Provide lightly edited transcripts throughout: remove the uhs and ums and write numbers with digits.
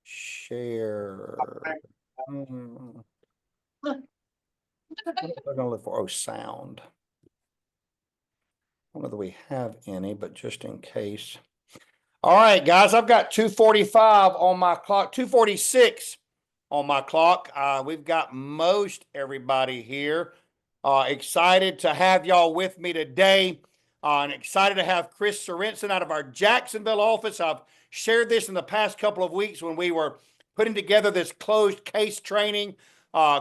Share. What am I gonna look for? Oh, sound. I don't know that we have any, but just in case. All right, guys, I've got 2:45 on my clock, 2:46 on my clock. We've got most everybody here. Excited to have y'all with me today. And excited to have Chris Sorenson out of our Jacksonville office. I've shared this in the past couple of weeks when we were putting together this closed case training.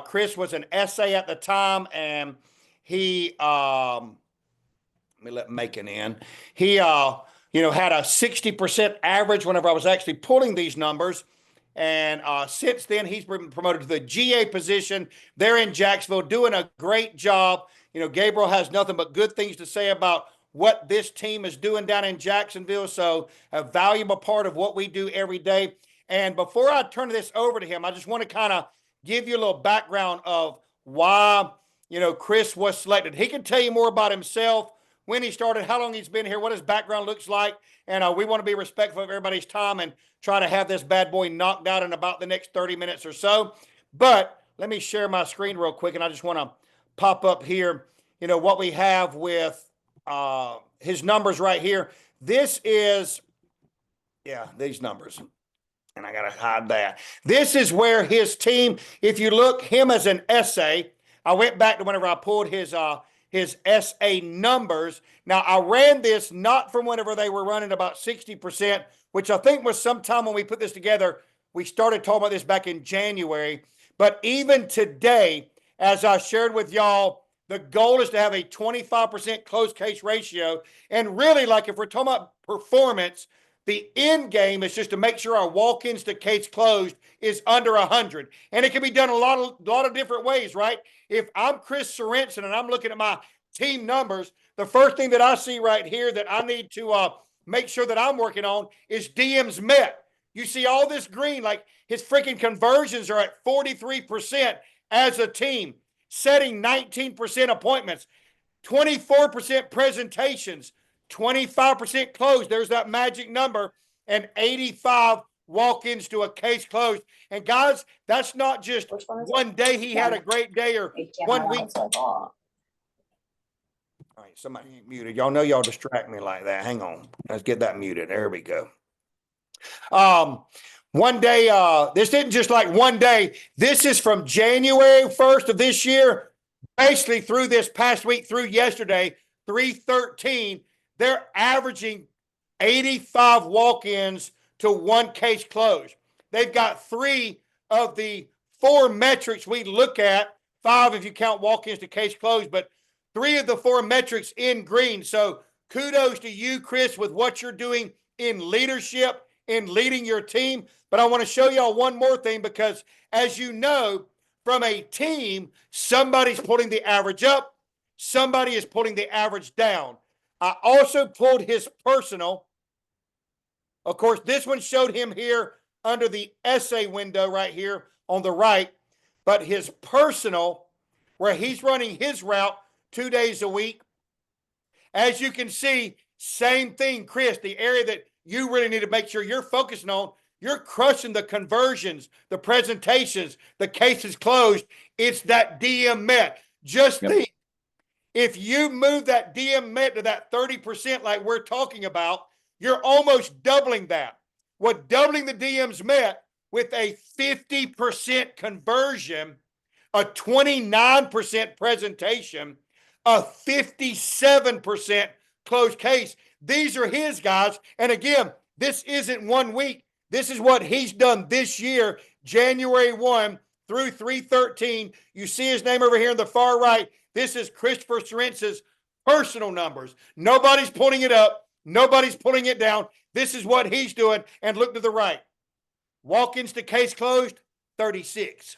Chris was an SA at the time, and he let me let Macon in. He had a 60% average whenever I was actually pulling these numbers. And since then, he's been promoted to the GA position there in Jacksonville, doing a great job. Gabriel has nothing but good things to say about what this team is doing down in Jacksonville. So a valuable part of what we do every day. And before I turn this over to him, I just want to kind of give you a little background of why, Chris was selected. He can tell you more about himself, when he started, how long he's been here, what his background looks like. And we want to be respectful of everybody's time and try to have this bad boy knocked out in about the next 30 minutes or so. But let me share my screen real quick, and I just want to pop up here, what we have with his numbers right here. This is, these numbers. And I got to hide that. This is where his team, if you look, him as an SA, I went back to whenever I pulled his SA numbers. Now, I ran this not from whenever they were running about 60%, which I think was sometime when we put this together. We started talking about this back in January. But even today, as I shared with y'all, the goal is to have a 25% closed case ratio. And really, like if we're talking about performance, the end game is just to make sure our walk-ins to case closed is under 100. And it can be done a lot of different ways, right? If I'm Chris Sorenson and I'm looking at my team numbers, the first thing that I see right here that I need to make sure that I'm working on is DMs met. You see all this green, like his freaking conversions are at 43% as a team, setting 19% appointments, 24% presentations, 25% closed. There's that magic number, and 85 walk-ins to a case closed. And guys, that's not just one day he had a great day or 1 week. All right, somebody muted. Y'all know y'all distract me like that. Hang on. Let's get that muted. There we go. One day, this isn't just like one day. This is from January 1st of this year, basically through this past week, through yesterday, 3/13. They're averaging 85 walk-ins to one case closed. They've got 3 of the 4 metrics we look at, 5 if you count walk-ins to case closed, but 3 of the 4 metrics in green. So kudos to you, Chris, with what you're doing in leadership, in leading your team. But I want to show y'all one more thing, because as you know, from a team, somebody's putting the average up, somebody is putting the average down. I also pulled his personal. Of course, this one showed him here under the SA window right here on the right, but his personal, where he's running his route 2 days a week, as you can see, same thing, Chris, the area that you really need to make sure you're focusing on, you're crushing the conversions, the presentations, the cases closed. It's that DM met. Just think, if you move that DM met to that 30% like we're talking about, you're almost doubling that. What doubling the DMs met with a 50% conversion, a 29% presentation, a 57% closed case. These are his guys. And again, this isn't 1 week. This is what he's done this year, January 1 through 3/13. You see his name over here in the far right. This is Christopher Sorenson's personal numbers. Nobody's pulling it up. Nobody's pulling it down. This is what he's doing. And look to the right. Walk-ins to case closed, 36.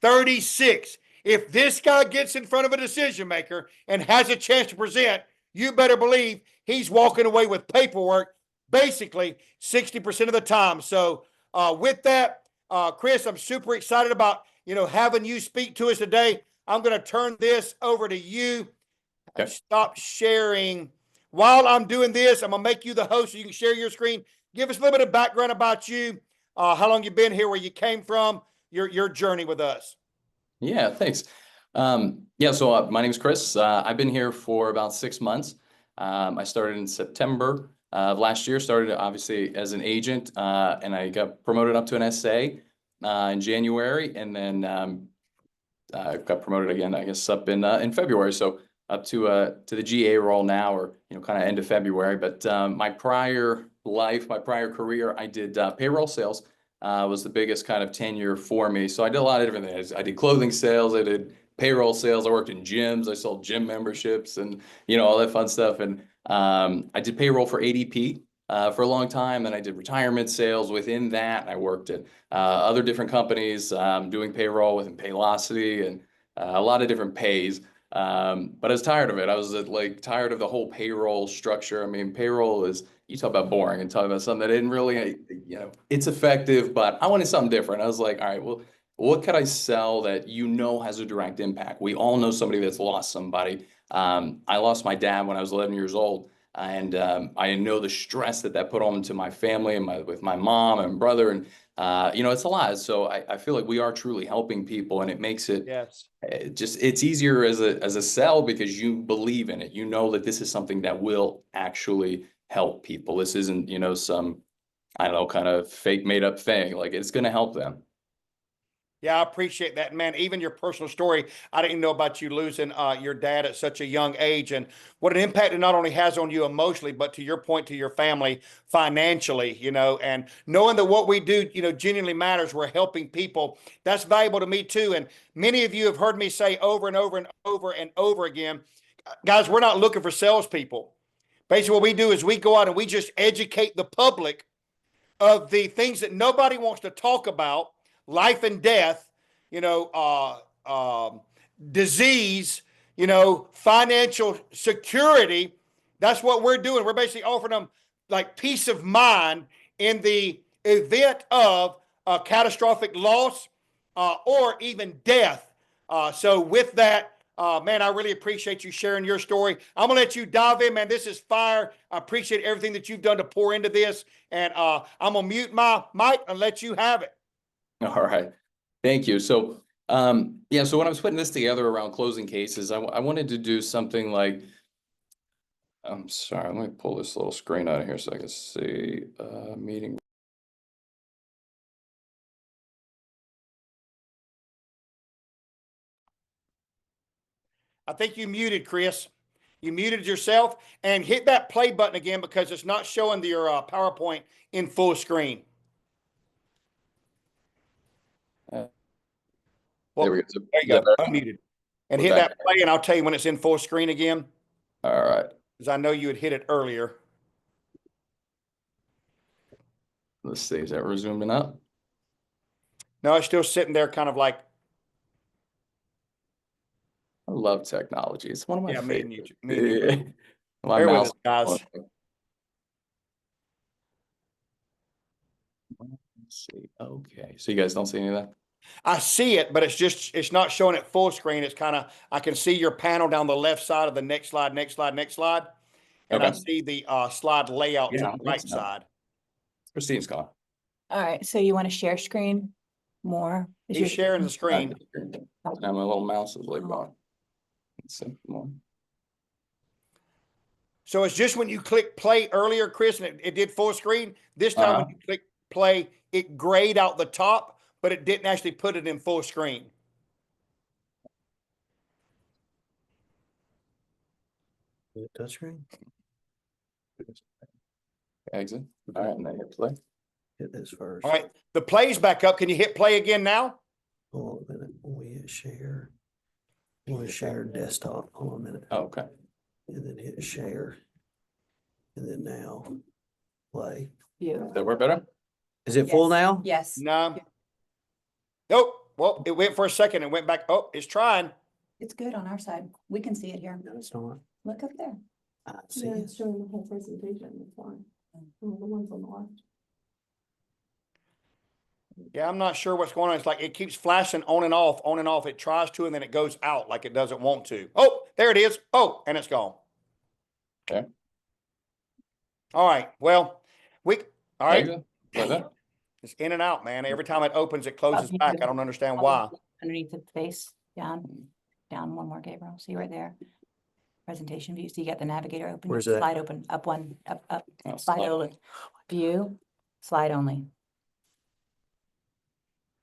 36. If this guy gets in front of a decision maker and has a chance to present, you better believe he's walking away with paperwork basically 60% of the time. So with that, Chris, I'm super excited about, having you speak to us today. I'm going to turn this over to you. Okay. Stop sharing. While I'm doing this, I'm going to make you the host so you can share your screen. give us a little bit of background about you, how long you've been here, where you came from, your journey with us. Yeah, thanks. Yeah, so my name is Chris. I've been here for about 6 months. I started in September of last year, started obviously as an agent, and I got promoted up to an SA in January, and then got promoted again, I guess, up in February. So up to the GA role now, or kind of end of February. But my prior life, my prior career, I did payroll sales. Was the biggest kind of tenure for me. So I did a lot of different things. I did clothing sales, I did payroll sales, I worked in gyms, I sold gym memberships, and all that fun stuff. And I did payroll for ADP for a long time. Then I did retirement sales. Within that, I worked at other different companies doing payroll within Paylocity and a lot of different pays. But I was tired of it. I was like tired of the whole payroll structure. I mean, payroll is, you talk about boring and talk about something that didn't really, it's effective, but I wanted something different. I was like, all right, well, what could I sell that has a direct impact? We all know somebody that's lost somebody. I lost my dad when I was 11 years old. And I know the stress that put on to my family and with my mom and brother. And, it's a lot. So I feel like we are truly helping people, and it makes it Yes. it's easier as a sell because you believe in it. You know that this is something that will actually help people. This isn't, some, I don't know, kind of fake made up thing. Like, it's going to help them. Yeah, I appreciate that, man. Even your personal story, I didn't even know about you losing your dad at such a young age, and what an impact it not only has on you emotionally, but to your point, to your family financially, and knowing that what we do, genuinely matters. We're helping people. That's valuable to me too. And many of you have heard me say over and over and over and over again, guys, we're not looking for salespeople. Basically, what we do is we go out and we just educate the public of the things that nobody wants to talk about, life and death, disease, financial security. That's what we're doing. We're basically offering them like peace of mind in the event of a catastrophic loss or even death. So with that, man, I really appreciate you sharing your story. I'm gonna let you dive in, man. This is fire. I appreciate everything that you've done to pour into this, and I'm gonna mute my mic and let you have it. All right. Thank you. So, yeah, so when I was putting this together around closing cases, I wanted to do something like, I'm sorry, let me pull this little screen out of here so I can see meeting. I think you muted, Chris. You muted yourself, and hit that play button again because it's not showing your PowerPoint in full screen. There Well, we go. there you go. Unmuted. And We're hit back. that play, and I'll tell you when it's in full screen again, All right. because I know you had hit it earlier. Let's see. Is that resuming up? No, it's still sitting there kind of like. I love technology. It's one of my favorites. Me and you. My Bear with mouse. us, guys. Let's see. Okay. So you guys don't see any of that? I see it, but it's not showing it full screen. It's kind of, I can see your panel down the left side of the next slide, next slide, next slide. And I see the slide layout to the right side. Christine's gone. All right, so you want to share screen more? He's sharing the screen. Now my little mouse is like gone. So it's just when you click play earlier, Chris, and it did full screen. This time when you click play, it grayed out the top, but it didn't actually put it in full screen. Touchscreen? Exit. All right, and then hit play. Hit this first. All right, the play's back up. Can you hit play again now? Hold on a minute. When we hit share, we want to share desktop. Hold on a minute. Oh, okay. And then hit share. And then now play. Yeah. That work better? Is it full now? Yes. No. Nope. Well, it went for a second and went back. Oh, it's trying. It's good on our side. We can see it here. No, it's not. Look up there. I see Yeah, it. it's showing the whole presentation, it's fine. The ones on the left. Yeah, I'm not sure what's going on. It's like it keeps flashing on and off, on and off. It tries to, and then it goes out like it doesn't want to. Oh, there it is. Oh, and it's gone. Okay. All right. Well, All right. Like that? It's in and out, man. Every time it opens, it closes Up, you back. do I don't understand up why. Underneath the face, down one more, Gabriel. See right there. Presentation view. So you got the navigator open. Where's that? Slide open, up one, up, Oh, slide slide. open. View, slide only.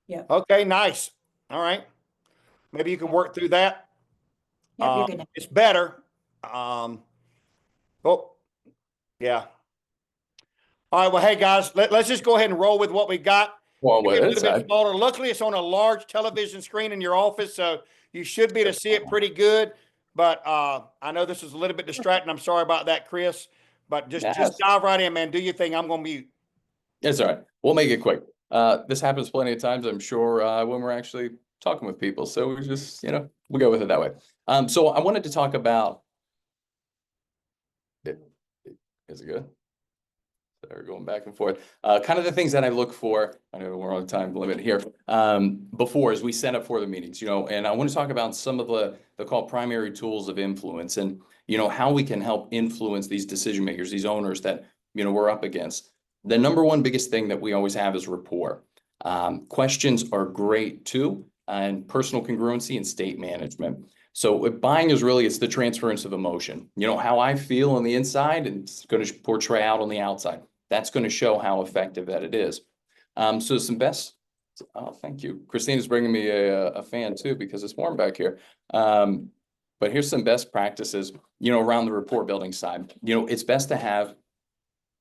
Okay, nice. All right. Maybe you can work through that. Yep, you're good now. It's better. Oh, yeah. All right. Well, hey guys, let's just go ahead and roll with what we got. Well, Maybe what a is little bit that? smaller. Luckily, it's on a large television screen in your office, so you should be able to see it pretty good. But I know this is a little bit distracting. I'm sorry about that, Chris. But just Yes. dive right in, man. Do your thing. I'm gonna mute. It's all right. We'll make it quick. This happens plenty of times, I'm sure, when we're actually talking with people. So we just, we'll go with it that way. So I wanted to talk about. Is it good? So we're going back and forth. Kind of the things that I look for. I know we're on a time limit here. Before as we set up for the meetings, and I want to talk about some of the called primary tools of influence, and how we can help influence these decision makers, these owners that we're up against. The number one biggest thing that we always have is rapport. Questions are great too, and personal congruency and state management. So what buying is really, it's the transference of emotion. How I feel on the inside, and it's going to portray out on the outside. That's going to show how effective that it is. So some best. Oh, thank you. Christina's bringing me a fan too, because it's warm back here. But here's some best practices, around the rapport building side. It's best to have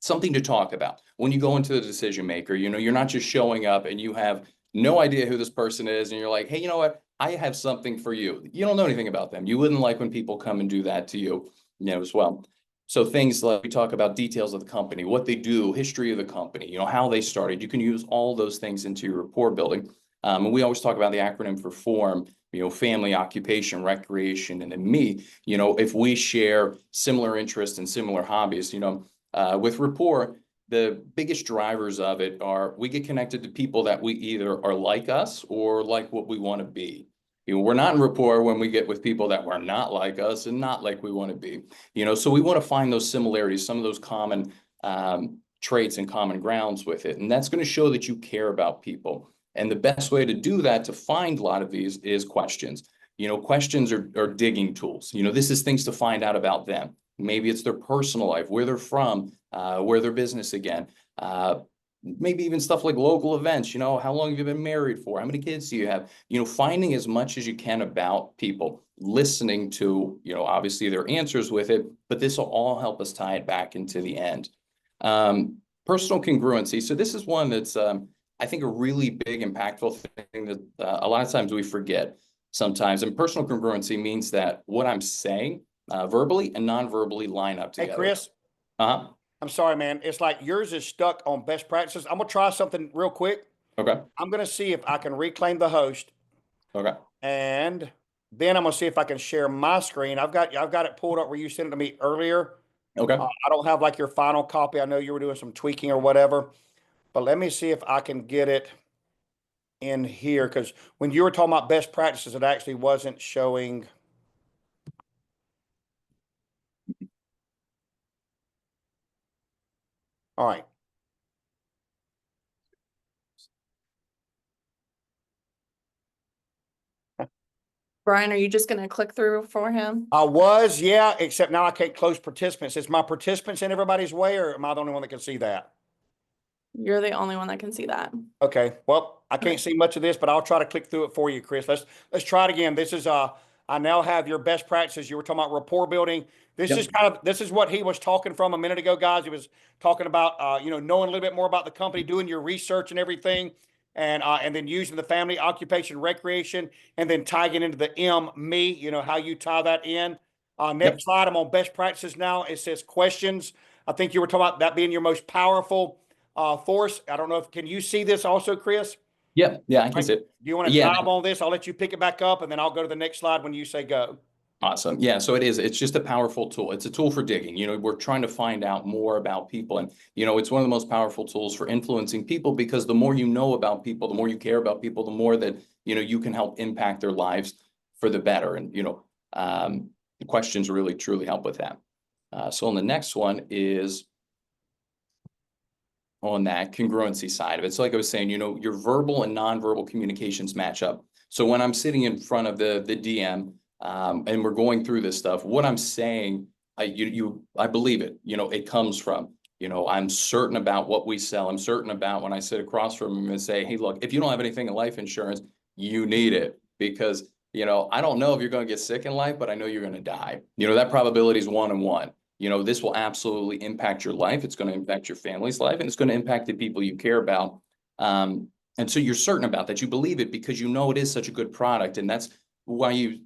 something to talk about when you go into the decision maker. You're not just showing up and you have no idea who this person is, and you're like, hey, you know what? I have something for you. You don't know anything about them. You wouldn't like when people come and do that to you, as well. So things like we talk about details of the company, what they do, history of the company, how they started. You can use all those things into your rapport building. And we always talk about the acronym for FORM, family, occupation, recreation, and then me. If we share similar interests and similar hobbies, with rapport, the biggest drivers of it are we get connected to people that we either are like us or like what we want to be. We're not in rapport when we get with people that were not like us and not like we want to be. So we want to find those similarities, some of those common traits and common grounds with it. And that's going to show that you care about people. And the best way to do that, to find a lot of these, is questions. Questions are digging tools. This is things to find out about them. Maybe it's their personal life, where they're from, where their business again. Maybe even stuff like local events, how long have you been married for? How many kids do you have? Finding as much as you can about people, listening to, obviously their answers with it, but this will all help us tie it back into the end. Personal congruency. So this is one that's, I think, a really big, impactful thing that a lot of times we forget sometimes. And personal congruency means that what I'm saying verbally and non-verbally line up together. Hey, Chris. I'm sorry, man. It's like yours is stuck on best practices. I'm gonna try something real quick. Okay. I'm gonna see if I can reclaim the host, Okay. and then I'm gonna see if I can share my screen. I've got it pulled up where you sent it to me earlier. Okay. I don't have like your final copy. I know you were doing some tweaking or whatever, but let me see if I can get it in here, because when you were talking about best practices, it actually wasn't showing. All right. Brian, are you just gonna click through for him? I was, yeah, except now I can't close participants. Is my participants in everybody's way, or am I the only one that can see that? You're the only one that can see that. Okay, well, I can't see much of this, but I'll try to click through it for you, Chris. Let's try it again. This is I now have your best practices. You were talking about rapport building. This Yep. is this is what he was talking from a minute ago, guys. He was talking about knowing a little bit more about the company, doing your research and everything, and then using the family, occupation, recreation, and then tying it into the M, me, how you tie that in. Next slide, I'm on best practices now. It says questions. I think you were talking about that being your most powerful force. I don't know can you see this also, Chris? Yeah, I can see it. Do you want to dive on this? I'll let you pick it back up, and then I'll go to the next slide when you say go. Awesome. Yeah, so it's just a powerful tool. It's a tool for digging. We're trying to find out more about people, and it's one of the most powerful tools for influencing people, because the more you know about people, the more you care about people, the more that you can help impact their lives for the better. And the questions really truly help with that. So on the next one is on that congruency side of it. So like I was saying, you know, your verbal and nonverbal communications match up. So when I'm sitting in front of the DM, and we're going through this stuff, what I'm saying, I believe it, you know, it comes from, you know, I'm certain about what we sell. I'm certain about when I sit across from them and say, hey, look, if you don't have anything in life insurance, you need it, because, you know, I don't know if you're going to get sick in life, but I know you're going to die. You know, that probability is 1 in 1. You know, this will absolutely impact your life. It's going to impact your family's life, and it's going to impact the people you care about. And so you're certain about that. You believe it because you know it is such a good product. And that's why you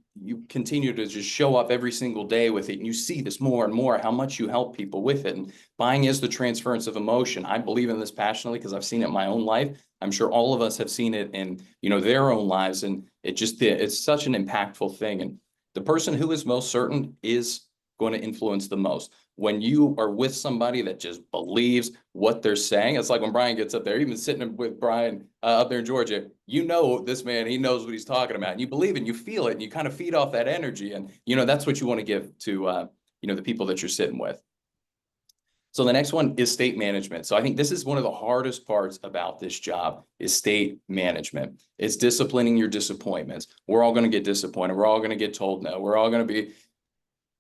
continue to just show up every single day with it. And you see this more and more, how much you help people with it. And buying is the transference of emotion. I believe in this passionately because I've seen it in my own life. I'm sure all of us have seen it in, you know, their own lives. And it's such an impactful thing. And the person who is most certain is going to influence the most. When you are with somebody that just believes what they're saying, it's like when Brian gets up there, even sitting with Brian up there in Georgia, you know, this man, he knows what he's talking about, and you believe it, and you feel it, and you kind of feed off that energy. And, you know, that's what you want to give to, you know, the people that you're sitting with. So the next one is state management. So I think this is one of the hardest parts about this job is state management. It's disciplining your disappointments. We're all going to get disappointed. We're all going to get told no. We're all going to be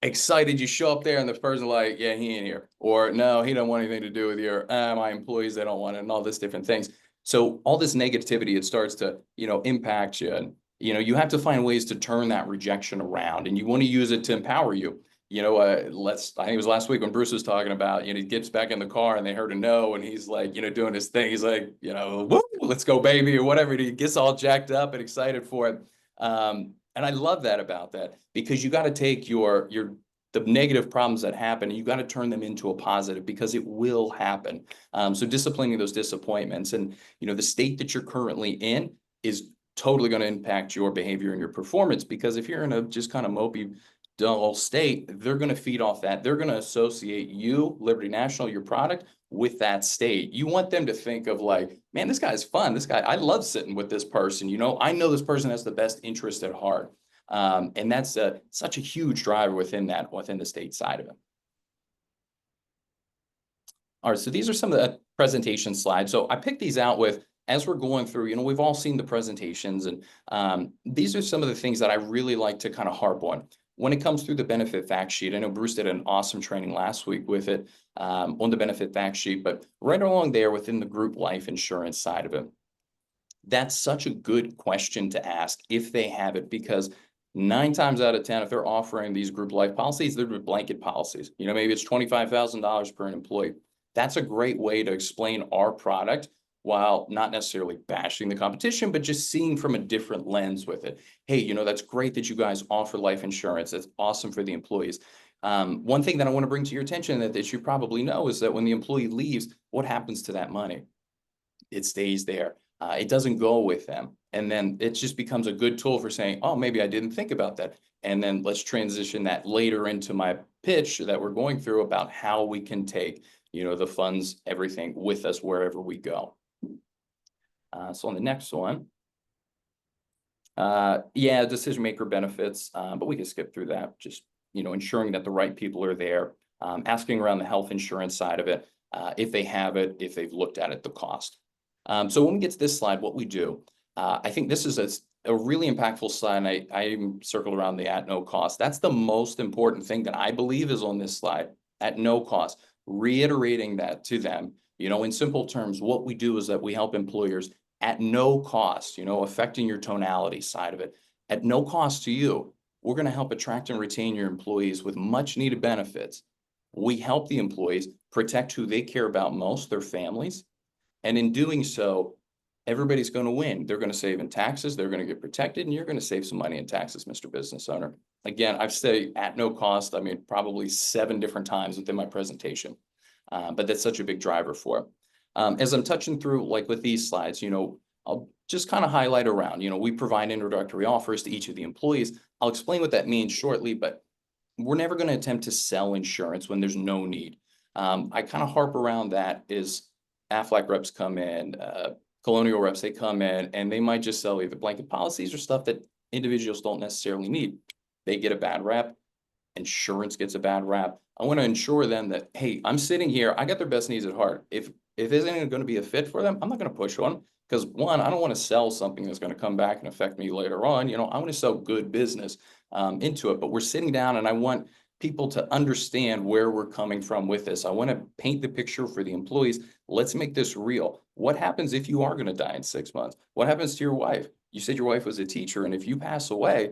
excited. You show up there and the person like, yeah, he ain't here. Or no, he don't want anything to do with you. Or my employees, they don't want it, and all this different things. So all this negativity, it starts to, you know, impact you. And, you know, you have to find ways to turn that rejection around, and you want to use it to empower you. You know, I think it was last week when Bruce was talking about, you know, he gets back in the car and they heard a no, and he's like, you know, doing his thing. He's like, you know, woo, let's go, baby, or whatever. He gets all jacked up and excited for it. And I love that about that, because you got to take the negative problems that happen, and you got to turn them into a positive, because it will happen. So disciplining those disappointments, and, you know, the state that you're currently in is totally going to impact your behavior and your performance, because if you're in a just kind of mopey, dull state, they're going to feed off that. They're going to associate you, Liberty National, your product, with that state. You want them to think of like, man, this guy's fun. This guy, I love sitting with this person. You know, I know this person has the best interest at heart. And that's such a huge driver within the state side of it. All right, so these are some of the presentation slides. So I picked these out as we're going through, you know, we've all seen the presentations, and these are some of the things that I really like to kind of harp on. When it comes through the benefit fact sheet, I know Bruce did an awesome training last week with it on the benefit fact sheet, but right along there within the group life insurance side of it, that's such a good question to ask if they have it, because 9 times out of 10, if they're offering these group life policies, they're blanket policies. You know, maybe it's $25,000 per an employee. That's a great way to explain our product while not necessarily bashing the competition, but just seeing from a different lens with it. Hey, you know, that's great that you guys offer life insurance. That's awesome for the employees. One thing that I want to bring to your attention that you probably know is that when the employee leaves, what happens to that money? It stays there. It doesn't go with them. And then it just becomes a good tool for saying, oh, maybe I didn't think about that. And then let's transition that later into my pitch that we're going through about how we can take, you know, the funds, everything with us wherever we go. So on the next one, yeah, decision maker benefits, but we can skip through that. Just, you know, ensuring that the right people are there, asking around the health insurance side of it, if they have it, if they've looked at it, the cost. So when we get to this slide, what we do, I think this is a really impactful slide. And I circled around the at no cost. That's the most important thing that I believe is on this slide, at no cost, reiterating that to them. You know, in simple terms, what we do is that we help employers at no cost, you know, affecting your tonality side of it, at no cost to you. We're going to help attract and retain your employees with much needed benefits. We help the employees protect who they care about most, their families. And in doing so, everybody's going to win. They're going to save in taxes. They're going to get protected, and you're going to save some money in taxes, Mr. Business Owner. Again, I've said at no cost, I mean, probably 7 different times within my presentation, but that's such a big driver for it. As I'm touching through, like with these slides, you know, I'll just kind of highlight around, you know, we provide introductory offers to each of the employees. I'll explain what that means shortly, but we're never going to attempt to sell insurance when there's no need. I kind of harp around that is Aflac reps come in, Colonial reps, they come in, and they might just sell either blanket policies or stuff that individuals don't necessarily need. They get a bad rap. Insurance gets a bad rap. I want to ensure them that, hey, I'm sitting here, I got their best needs at heart. If If this isn't going to be a fit for them, I'm not going to push on, because one, I don't want to sell something that's going to come back and affect me later on. You know, I want to sell good business into it, but we're sitting down and I want people to understand where we're coming from with this. I want to paint the picture for the employees. Let's make this real. What happens if you are going to die in 6 months? What happens to your wife? You said your wife was a teacher, and if you pass away,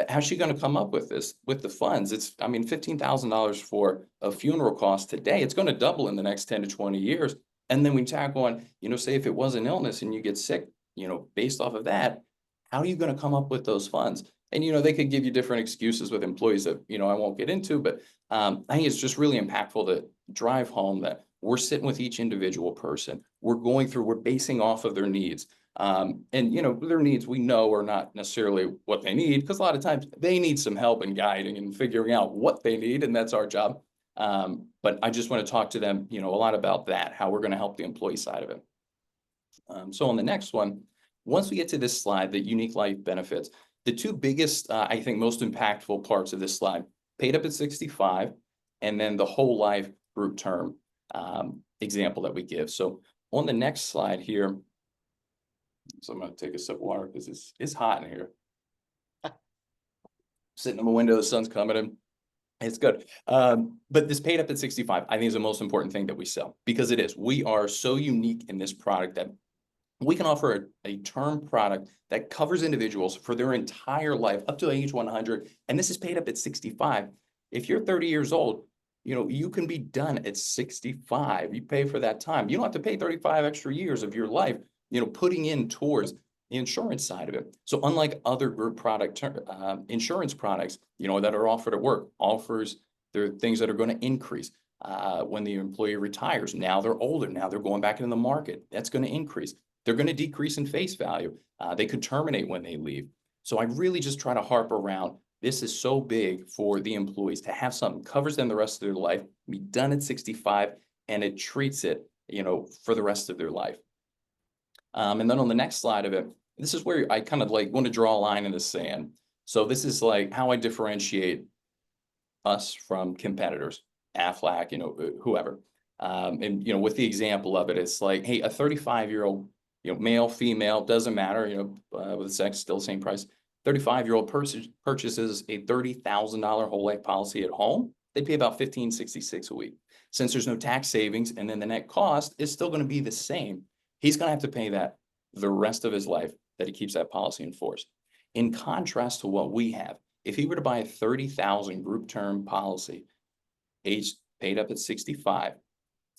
how's she going to come up with this, with the funds? It's, I mean, $15,000 for a funeral cost today, it's going to double in the next 10 to 20 years. And then we tack on, you know, say if it was an illness and you get sick, you know, based off of that, how are you going to come up with those funds? And, you know, they could give you different excuses with employees that, you know, I won't get into, but I think it's just really impactful to drive home that we're sitting with each individual person. We're going through, we're basing off of their needs. And, you know, their needs we know are not necessarily what they need, because a lot of times they need some help and guiding and figuring out what they need, and that's our job. But I just want to talk to them, you know, a lot about that, how we're going to help the employee side of it. So on the next one, once we get to this slide, the unique life benefits, the two biggest, I think most impactful parts of this slide, paid up at 65, and then the whole life group term example that we give. So on the next slide here, so I'm going to take a sip of water because it's hot in here. Sitting in the window, the sun's coming in. It's good. But this paid up at 65, I think is the most important thing that we sell, because it is. We are so unique in this product that we can offer a term product that covers individuals for their entire life up to age 100. And this is paid up at 65. If you're 30 years old, you know, you can be done at 65. You pay for that time. You don't have to pay 35 extra years of your life, you know, putting in towards the insurance side of it. So unlike other group product insurance products, you know, that are offered at work, offers, there are things that are going to increase when the employee retires. Now they're older. Now they're going back into the market. That's going to increase. They're going to decrease in face value. They could terminate when they leave. So I really just try to harp around, this is so big for the employees to have something covers them the rest of their life, be done at 65, and it treats it, you know, for the rest of their life. And then on the next slide of it, this is where I kind of like want to draw a line in the sand. So this is like how I differentiate us from competitors, Aflac, you know, whoever. And, you know, with the example of it, it's like, hey, a 35-year-old, you know, male, female, doesn't matter, you know, with sex, still the same price. 35-year-old purchases a $30,000 whole life policy at home. They pay about $15.66 a week. Since there's no tax savings, and then the net cost is still going to be the same, he's going to have to pay that the rest of his life that he keeps that policy in force. In contrast to what we have, if he were to buy a $30,000 group term policy, age paid up at 65,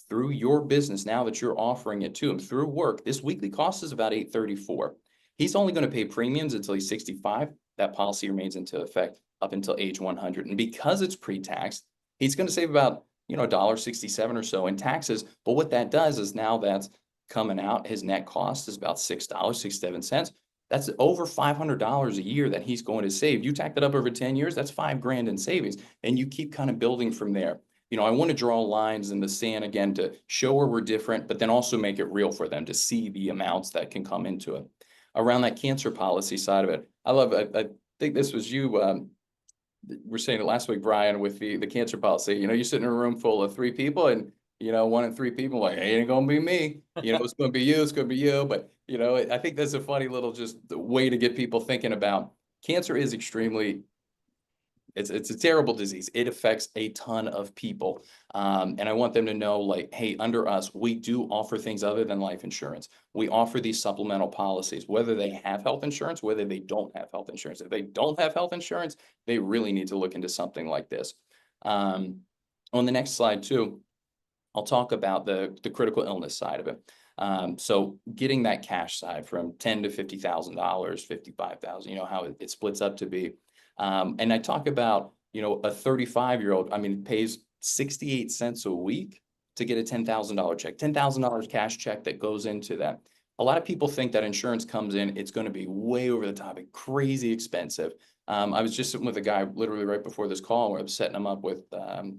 through your business, now that you're offering it to him through work, this weekly cost is about $834. He's only going to pay premiums until he's 65. That policy remains into effect up until age 100. And because it's pre-tax, he's going to save about, you know, $1.67 or so in taxes. But what that does is now that's coming out, his net cost is about $6.67. That's over $500 a year that he's going to save. You tack that up over 10 years, that's $5,000 in savings. And you keep kind of building from there. You know, I want to draw lines in the sand again to show where we're different, but then also make it real for them to see the amounts that can come into it. Around that cancer policy side of it, I think this was you, we're saying it last week, Brian, with the cancer policy. You know, you sit in a room full of 3 people, and, you know, 1 in 3 people like, hey, it ain't gonna be me. You know, it's gonna be you, it's gonna be you. But, you know, I think that's a funny little just way to get people thinking about cancer is extremely, it's a terrible disease. It affects a ton of people. And I want them to know, like, hey, under us, we do offer things other than life insurance. We offer these supplemental policies, whether they have health insurance, whether they don't have health insurance. If they don't have health insurance, they really need to look into something like this. On the next slide too, I'll talk about the critical illness side of it. So getting that cash side from $10,000 to $50,000, $55,000, you know, how it splits up to be. And I talk about, you know, a 35-year-old, I mean, pays 68 cents a week to get a $10,000 check, $10,000 cash check that goes into that. A lot of people think that insurance comes in, it's going to be way over the top, crazy expensive. I was just sitting with a guy literally right before this call where I was setting him up with a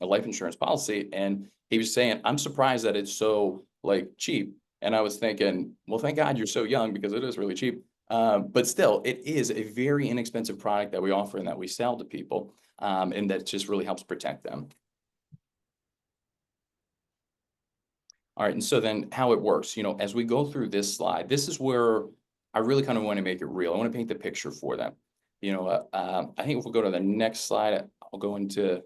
life insurance policy. And he was saying, I'm surprised that it's so like cheap. And I was thinking, well, thank God you're so young, because it is really cheap. But still, it is a very inexpensive product that we offer and that we sell to people, and that just really helps protect them. All right, and so then how it works, as we go through this slide, this is where I really kind of want to make it real. I want to paint the picture for them. I think if we go to the next slide, I'll go into a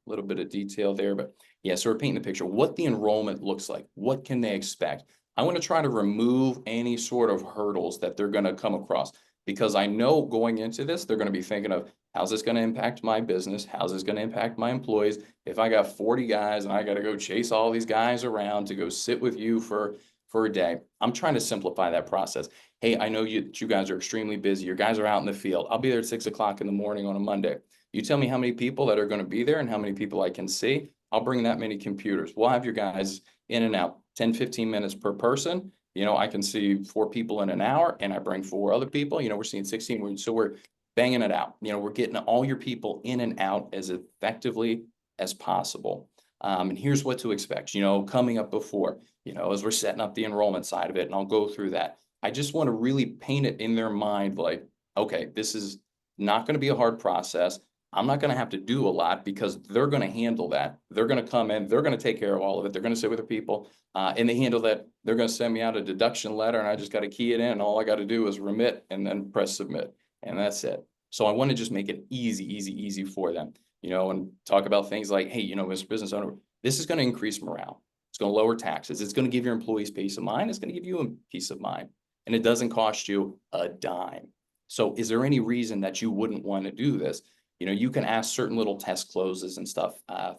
little bit of detail there, but yeah, so we're painting the picture, what the enrollment looks like, what can they expect? I want to try to remove any sort of hurdles that they're going to come across, because I know going into this, they're going to be thinking of, how's this going to impact my business? How's this going to impact my employees? If I got 40 guys and I got to go chase all these guys around to go sit with you for a day, I'm trying to simplify that process. Hey, I know you guys are extremely busy. Your guys are out in the field. I'll be there at 6 o'clock in the morning on a Monday. You tell me how many people that are going to be there and how many people I can see. I'll bring that many computers. We'll have your guys in and out 10, 15 minutes per person. I can see 4 people in an hour and I bring 4 other people, we're seeing 16. So we're banging it out. We're getting all your people in and out as effectively as possible. And here's what to expect, coming up before, as we're setting up the enrollment side of it, and I'll go through that. I just want to really paint it in their mind like, okay, this is not going to be a hard process. I'm not going to have to do a lot because they're going to handle that. They're going to come in, they're going to take care of all of it. They're going to sit with the people and they handle that. They're going to send me out a deduction letter and I just got to key it in. And all I got to do is remit and then press submit. And that's it. So I want to just make it easy for them, and talk about things like, hey, Mr. Business Owner, this is going to increase morale. It's going to lower taxes. It's going to give your employees peace of mind. It's going to give you a peace of mind. And it doesn't cost you a dime. So is there any reason that you wouldn't want to do this? You can ask certain little test closes and stuff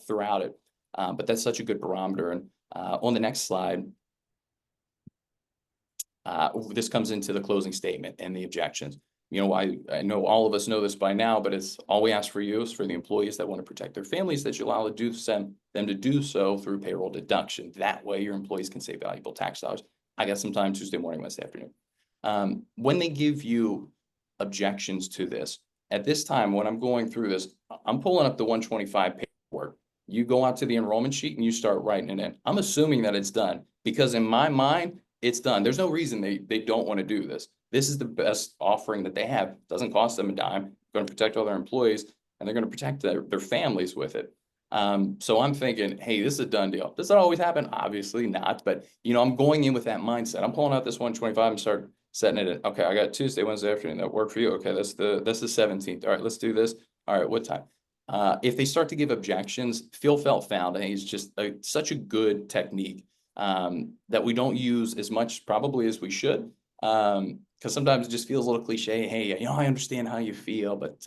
throughout it, but that's such a good barometer. And on the next slide, this comes into the closing statement and the objections. I know all of us know this by now, but it's all we ask for you is for the employees that want to protect their families, that you allow them to do so through payroll deduction. That way your employees can save valuable tax dollars. I got some time Tuesday morning, Wednesday afternoon. When they give you objections to this, at this time, when I'm going through this, I'm pulling up the 125 paperwork. You go out to the enrollment sheet and you start writing it in. I'm assuming that it's done because in my mind, it's done. There's no reason they don't want to do this. This is the best offering that they have. It doesn't cost them a dime. They're going to protect all their employees and they're going to protect their families with it. So I'm thinking, hey, this is a done deal. Does that always happen? Obviously not. But, I'm going in with that mindset. I'm pulling out this 125 and start setting it in. Okay, I got Tuesday, Wednesday afternoon. That work for you? Okay, that's the 17th. All right, let's do this. All right, what time? If they start to give objections, feel, felt, found, I think it's just such a good technique that we don't use as much probably as we should. Because sometimes it just feels a little cliche. Hey, I understand how you feel, but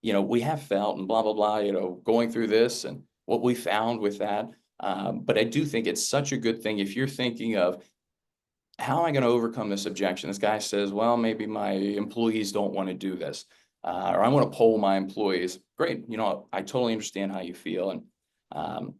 we have felt and blah, blah, blah, going through this and what we found with that. But I do think it's such a good thing if you're thinking of, how am I going to overcome this objection? This guy says, well, maybe my employees don't want to do this, or I want to poll my employees. Great. I totally understand how you feel. And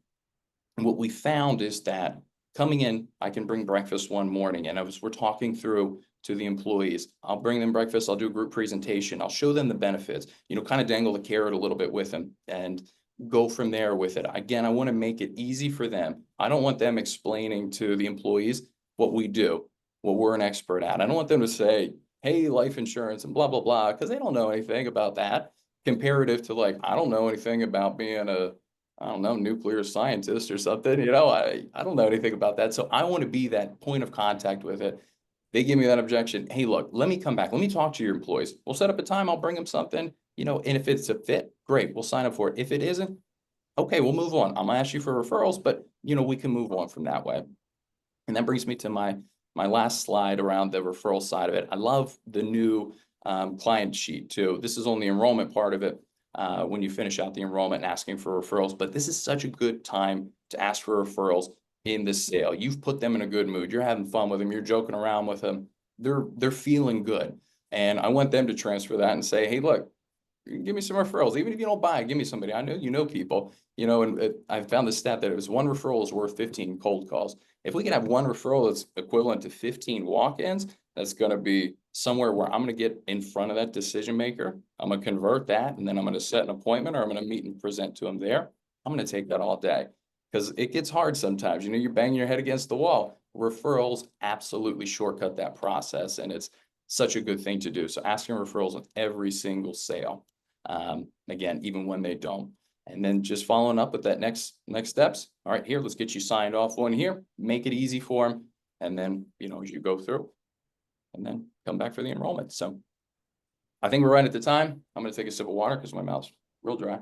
what we found is that coming in, I can bring breakfast one morning and we're talking through to the employees. I'll bring them breakfast. I'll do a group presentation. I'll show them the benefits, kind of dangle the carrot a little bit with them and go from there with it. Again, I want to make it easy for them. I don't want them explaining to the employees what we do, what we're an expert at. I don't want them to say, hey, life insurance and blah, blah, blah, because they don't know anything about that. Comparative to like, I don't know anything about being nuclear scientist or something, I don't know anything about that. So I want to be that point of contact with it. They give me that objection. Hey, look, let me come back. Let me talk to your employees. We'll set up a time. I'll bring them something, and if it's a fit, great. We'll sign up for it. If it isn't, okay, we'll move on. I'm gonna ask you for referrals, but we can move on from that way. And that brings me to my last slide around the referral side of it. I love the new client sheet too. This is on the enrollment part of it. When you finish out the enrollment and asking for referrals, but this is such a good time to ask for referrals in this sale. You've put them in a good mood. You're having fun with them. You're joking around with them. They're feeling good. And I want them to transfer that and say, hey, look, give me some referrals. Even if you don't buy, give me somebody. I know people, and I found the stat that it was 1 referral is worth 15 cold calls. If we can have 1 referral that's equivalent to 15 walk-ins, that's going to be somewhere where I'm going to get in front of that decision maker. I'm going to convert that, and then I'm going to set an appointment or I'm going to meet and present to them there. I'm going to take that all day because it gets hard sometimes. You're banging your head against the wall. Referrals absolutely shortcut that process, and it's such a good thing to do. So asking referrals on every single sale. Again, even when they don't. And then just following up with that next steps. All right, here, let's get you signed off on here, make it easy for them. And then, you know, as you go through and then come back for the enrollment. So I think we're right at the time. I'm going to take a sip of water because my mouth's real dry.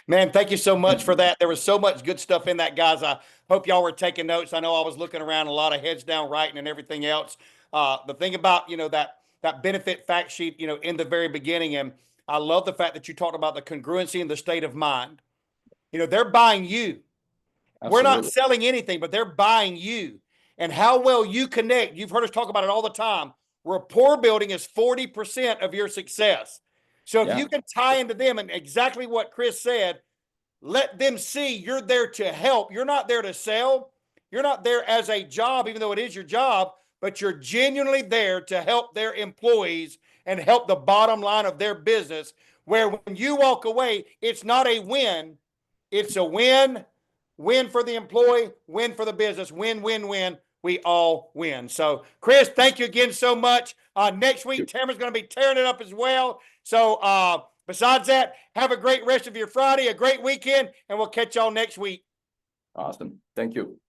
Man, thank you so much for that. There was so much good stuff in that, guys. I hope y'all were taking notes. I know I was looking around, a lot of heads down writing and everything else. The thing about, you know, that benefit fact sheet, you know, in the very beginning, and I love the fact that you talked about the congruency and the state of mind. You know, they're buying you. We're not Absolutely. selling anything, but they're buying you. And how well you connect. You've heard us talk about it all the time. Rapport building is 40% of your success. So if Yeah. you can tie into them, and exactly what Chris said, let them see you're there to help. You're not there to sell. You're not there as a job, even though it is your job, but you're genuinely there to help their employees and help the bottom line of their business. Where when you walk away, it's not a win, it's a win. Win for the employee, win for the business, win, win, win. We all win. So, Chris, thank you again so much. Next week, Tamara's going to be tearing it up as well. So, besides that, have a great rest of your Friday, a great weekend, and we'll catch y'all next week. Awesome. Thank you.